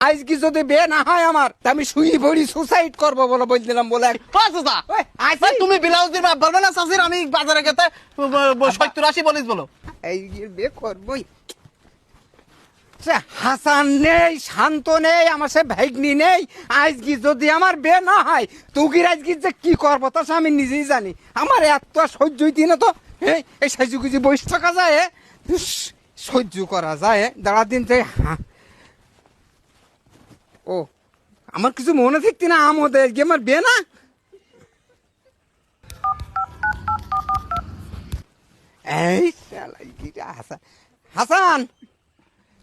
আজ কি যদি বিয়ে না হয় আমার তা আমি শুয়ে পড়ি সুসাইড করবো বলে বলছিলাম বলে তুমি ব্লাউজ দিবা বলবে না চাচির আমি বাজারে গেতে 70-80 বলিস বলো এই বিয়ে করবই। হাসান নেই, শান্ত নেই, আমার সে ভাগ্নি নেই। আজকে যদি আমার বিয়ে না হয় তুই আজকে যে কি করবো তা আমি নিজেই জানি। আমার এত সহ্য হইতি না তো। এই সাজুগুজি বয়স থাকা যায়, সহ্য করা যায়। দাঁড়া দিন যে ও আমার কিছু মনে থাকতি না আমাদের আজকে আমার বিয়ে না। এই হাসান, হাসান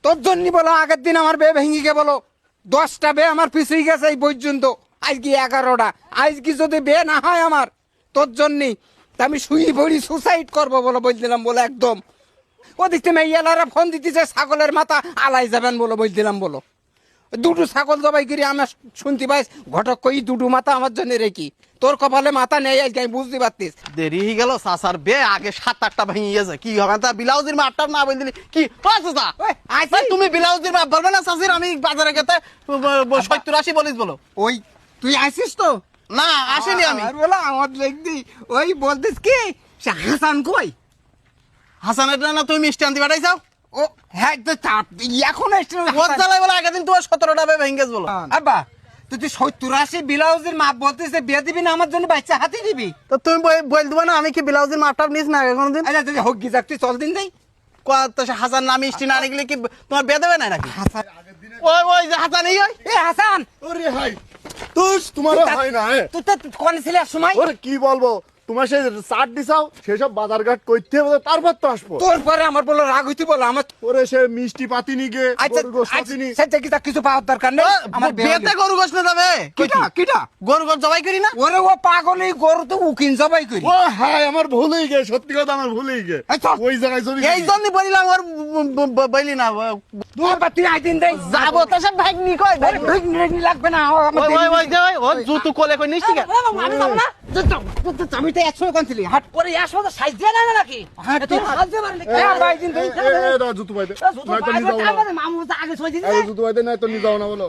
তোর জন্য বলো আগের দিন আমার বিয়ে ভেঙে গে বলো 10টা বিয়ে আমার পিছিয়ে গেছে এই পর্যন্ত, আজকে 11টা। আজকে যদি বিয়ে না হয় আমার তোর জন্যই তা আমি শুয়ে পড়ি সুসাইড করবো বলে বলছিলাম বলো একদম। ওদিক থেকে মেয়েলারা ফোন দিতেছে ছাগলের মাথা আলাই যাবেন বলে বলছিলাম বলো। দুটো ছাগল জবাই করি আমার শুনতে পাইস ঘটক কই দুটো মাথা আমার জন্য রেখি, তোর কপালে মাথা নেই আজকে আমি বুঝতে পারতিস। দেরি হয়ে গেল চাচার বে আগে 7-8টা ভেঙে গেছে কি হবে তা ব্লাউজের মা 8টা না বললি কি চাচা তুমি ব্লাউজের মা বলবে না চাচির আমি বাজারে গেতে 70-80 বলিস বলো। ওই তুই আসিস তো? না আসেনি আমি। বলো আমার দেখবি ওই বলতিস কি হাসান কই? হাসানের না তুমি মিষ্টি আনতে পাঠাইছাও? ও হ্যাঁ তো এখন বলে আগের দিন তোমার 17টা বে ভেঙে গেছে বলো। আব্বা তুই 70-80 ব্লাউজের মাপ বলতেছে বিয়ে দিবি না আমার জন্য বাচ্চা হাতে দিবি? তো তুমি বল দিবা না আমি কি ব্লাউজের মাপটা নিস না আগে কোনদিন? আচ্ছা তুই হোক গিয়ে তুই চল দিন দেই হাসান না মিষ্টি না নিলে কি তোমার বিয়ে দেবে না নাকি? হাসান ওই যে হাসান এই এ হাসান ওরে হাই তুস তোমার হয় না তুই তো কোন ছিলে সময় ওরে কি বলবো তোমার সেই চাট দিছাও সেসব বাজার ঘাট করতে হবে তারপর তো আসবো। তোর পরে আমার বলো রাগ হইতে বলো আমার। ওরে সে মিষ্টি পাতি নিগে আচ্ছা গরু গোশ পাতিনি সেটা কি কিছু পাওয়ার দরকার নেই আমার বিয়েতে গরু গোশ না যাবে কিটা কিটা গরু গোশ জবাই করি না? ওরে ও পাগল এই গরু তো উকিন জবাই করি। ও হ্যাঁ আমার ভুলেই গে সত্যি কথা আমার ভুলেই গে ওই জায়গায় চলি এই জন্য বলিলাম ওর বলি না তুই আইদিন দেই যাবো তো সব ভাগনি কই ভাগনি লাগবে না ওই জুতু কোলে কই নিস কি আমি যাব না আমি তো 100 কোন ছিলি হাট করে 100 তো সাইজ দেয় না নাকি তুই সাইজ দে মারলি ভাই দিন দেই এ জুতু ভাই দে নাই তো নি যাও না মামু তো আগে সই দিন এই জুতু ভাই দে নাই তো নি যাও না বলো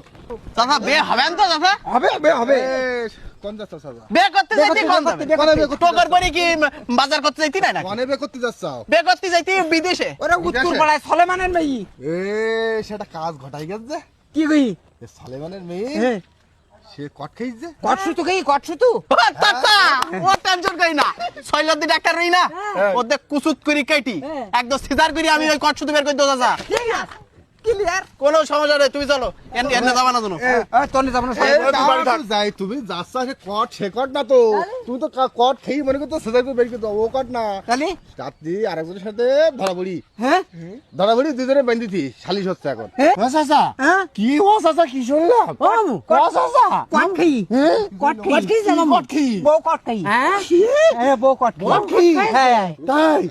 চাচা বে হবে না তো চাচা? হবে হবে হবে কোন যাচ্ছ সাজা বে করতে যাইতে কোন যাবে তোর পরে কি বাজার করতে যাইতি না নাকি? কোনে বে করতে যাচ্ছ বে করতে যাইতি বিদেশে? ওরে উত্তর পাড়ায় সলেমানের মেয়ে। এ সেটা কাজ ঘটাই গেছে কি কই এ সলেমানের মেয়ে হ্যাঁ সে কট খাইছে কটসুতু কই কটসুতু চাচা ও টেনশন করি না শৈলদি ডাক্তার রই না ওদের কুসুত করি কাটি একদম সিজার করি আমি ওই কট শুধু বের করে দো চাচা। ঠিক আছে ক্লিয়ার কোনো সমস্যা নেই তুমি চলো এনে যাবা না জানো তোর যাব না যাই তুমি যাচ্ছ সে কট সে কট না তো তুমি তো কট খেয়ে মনে করতো সেজাই করে বের করে দাও ও কট না তাহলে রাত্রি আরেকজনের সাথে ধরাবড়ি হ্যাঁ ধরাবড়ি দুজনে বেঁধেছি সালিশ হচ্ছে এখন হ্যাঁ? ও চাচা হ্যাঁ? কি ও চাচা কি শুনলাম ও ও চাচা কট খাই হ্যাঁ? কট খাই জানো কট খেয়ে বউ কট খাই হ্যাঁ বউ কট খাই কট খেয়ে হ্যাঁ তাই